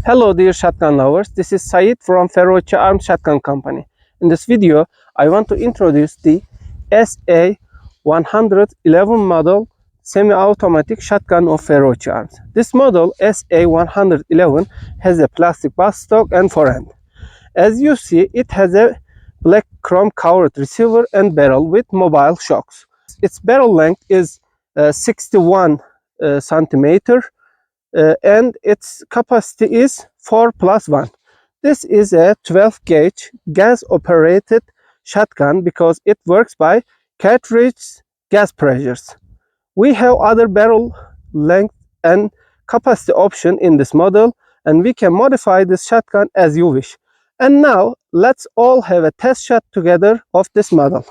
Hello dear shotgun lovers, this is Said from Ferrochi Arms Shotgun Company. In this video, I want to introduce the SA111 model semi-automatic shotgun of Ferrochi Arms. This model SA111 has a plastic butt stock and forend. As you see, it has a black chrome covered receiver and barrel with mobile shocks. Its barrel length is 61 centimeter and its capacity is 4+1. This is a 12 gauge gas operated shotgun because it works by cartridge gas pressures. We have other barrel length and capacity option in this model, and we can modify this shotgun as you wish. And now let's all have a test shot together of this model.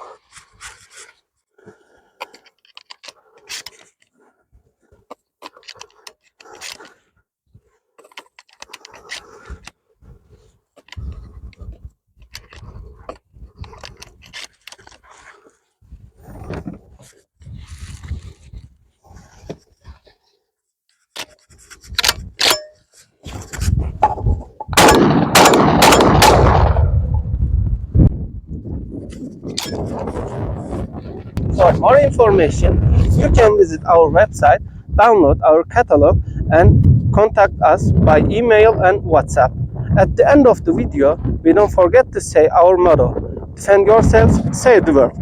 For more information, you can visit our website, download our catalog, and contact us by email and WhatsApp. At the end of the video, we don't forget to say our motto: defend yourselves, save the world.